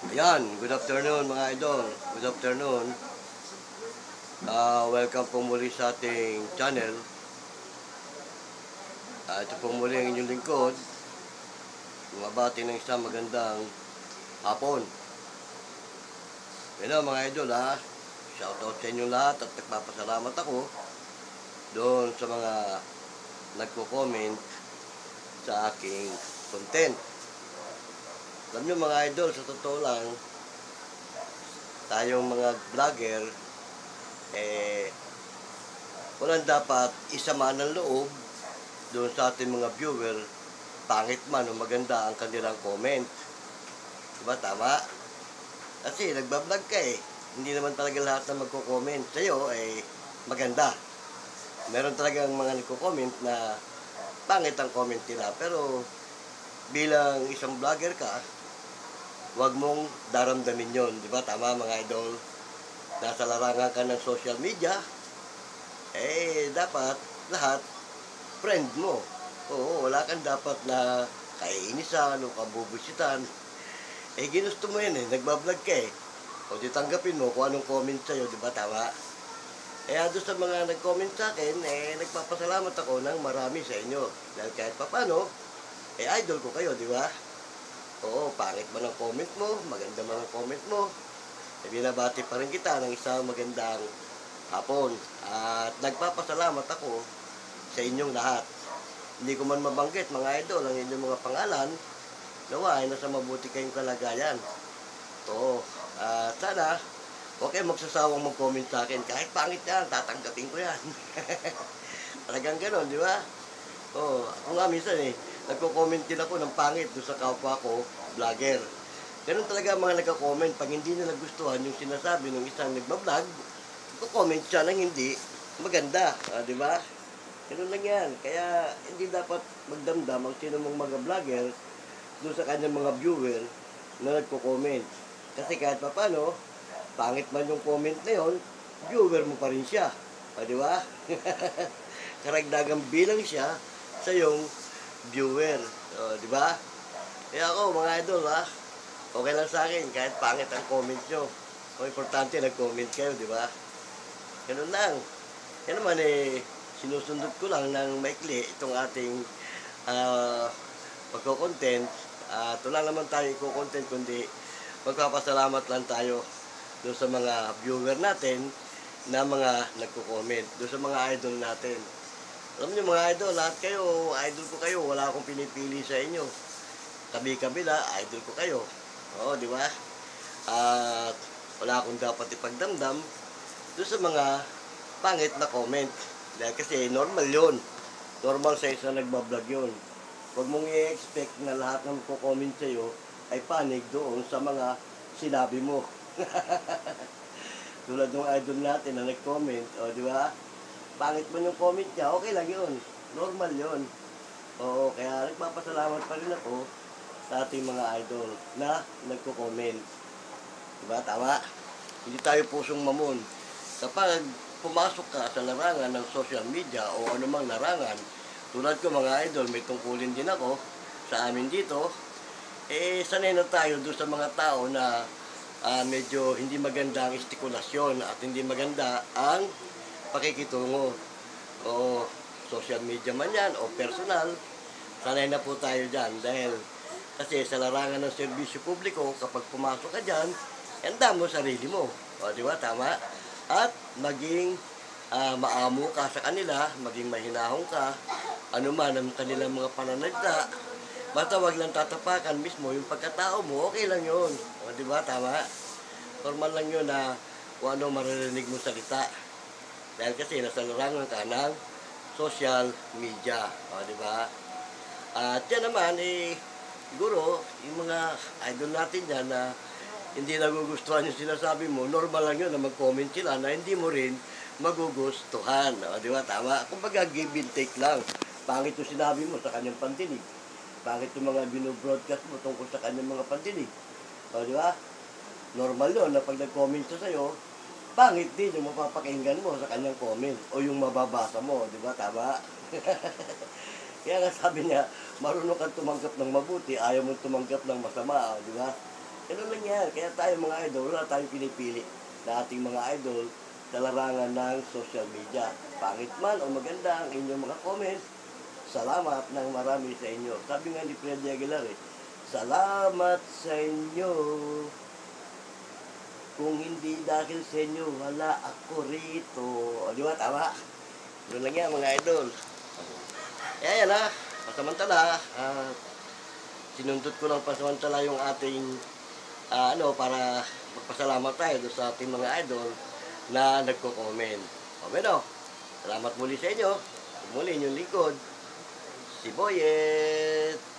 Ayan, good afternoon mga idol. Good afternoon. Welcome po muli sa ating channel. Ito po muli ang inyong lingkod. Mabati ng isang magandang hapon. Yan mga idol Shoutout sa inyong lahat at nagpapasalamat ako doon sa mga nagko-comment sa aking content. Alam nyo mga idol, sa totoo lang, tayong mga vlogger, walang dapat isama ng loob doon sa ating mga viewer, pangit man o maganda ang kanilang comment. Diba, tama? Kasi nagbablog ka hindi naman talaga lahat na magko-comment sa'yo maganda. Meron talagang mga nagko-comment na pangit ang comment nila, pero bilang isang vlogger ka, huwag mong daramdamin yon, di ba? Tama mga idol? Nasa larangan ka ng social media, dapat lahat friend mo. Oo, wala kang dapat na kainisan o kabubisitan. Ginusto mo yan nagbablog ka O di tanggapin mo kung anong comment sa'yo, di ba? Tama? Doon sa mga nag-comment sa akin, nagpapasalamat ako ng marami sa inyo. Dahil kahit papano, idol ko kayo, di ba? Oo, pangit man ang comment mo, maganda man ang comment mo, binabati pa rin kita ng isang magandang hapon. At nagpapasalamat ako sa inyong lahat. Hindi ko man mabanggit mga idol ang inyong mga pangalan, nawa ay nasa mabuti kayong kalagayan. Oo, sana huwag kayong magsasawang mag-comment sa akin. Kahit pangit yan, tatanggapin ko yan. Talagang ganon, di ba? Oo, ako nga minsan nagko-comment din ako ng pangit doon sa kapwa ko, vlogger. Ganun talaga mga nagko-comment. Pag hindi nila gustuhan yung sinasabi ng isang nagbablog, nagko-comment siya ng hindi maganda. Di ba? Ganun lang yan. Kaya hindi dapat magdamdam ang sino mong mga vlogger doon sa kanyang mga viewer na nagko-comment. Kasi kahit pa paano, pangit man yung comment na yon, viewer mo pa rin siya. Di ba? Karagdagang bilang siya sa yung viewer. Di ba? Kaya ako, mga idol, okay lang sa akin kahit pangit ang comment nyo. O importante, nag-comment kayo, di ba? Ganun lang. Yan naman sinusundot ko lang ng maikli itong ating pagko-content. Wala naman tayo i-content, kundi magpapasalamat lang tayo doon sa mga viewer natin na mga nagko-comment, doon sa mga idol natin. Alam niyo mga idol, lahat kayo, idol ko kayo, wala akong pinipili sa inyo. Kabi-kabila, idol ko kayo. Oo, di ba? At wala akong dapat ipagdamdam doon sa mga pangit na comment. Dahil kasi normal yon. Normal sa isang nagbablog yun. Huwag mong i-expect na lahat ng magko-comment sa'yo ay panig doon sa mga sinabi mo. Tulad ng idol natin na nag-comment, di ba? Pangit man yung comment niya, okay lang yun. Normal yun. Oo, kaya nagpapasalamat pa rin ako sa ating mga idol na nagko-comment. Diba? Tama? Hindi tayo pusong mamon. Kapag pumasok ka sa larangan ng social media o anumang larangan, tulad ko mga idol, may tungkulin din ako sa amin dito, sanay na tayo doon sa mga tao na medyo hindi maganda ang estikulasyon at hindi maganda ang pakikitungo. O social media man yan o personal, sanay na po tayo dyan dahil kasi sa larangan ng serbisyo publiko, kapag pumasok ka dyan, handa mo sarili mo. O, di ba? Tama? At maging maamo ka sa kanila, maging mahinahong ka, anuman ang kanilang mga pananagda, basta wag lang tatapakan mismo yung pagkatao mo, okay lang yun. O, di ba? Tama? Normal lang yun na kung ano maririnig mo salita. Dahil kasi nasa larangan ka ng social media. O, di ba? At yan naman, siguro, yung mga idol natin dyan na hindi nagugustuhan yung sinasabi mo, normal lang yun na mag-comment sila na hindi mo rin magugustuhan. O, di ba? Tama? Kumbaga, give and take lang. Pangit yung sinabi mo sa kanyang pandinig. Pangit yung mga binobroadcast mo tungkol sa kanyang mga pandinig. O, di ba? Normal yun na pag nag-comment siya sa'yo, pangit din yung mapapakinggan mo sa kanyang comment o yung mababasa mo. Di ba? Tama? Kaya nga sabi niya, marunong kang tumanggap ng mabuti, ayaw mong tumanggap ng masama. Di ba? Ganun lang yan. Kaya tayo mga idol, wala tayong pinipili na ating mga idol sa larangan ng social media. Pangit man o maganda ang inyong mga comments, salamat ng marami sa inyo. Sabi nga ni Freddy Aguilar salamat sa inyo. Kung hindi dahil sa inyo, wala ako rito. O, di ba? Tama? Ganun lang yan, mga idol. Kaya yan pasamantala. Sinundot ko lang pasamantala yung ating para magpasalamat tayo doon sa ating mga idol na nagko-comment. O, bueno, salamat muli sa inyo. Muli inyong lingkod, si Boyet.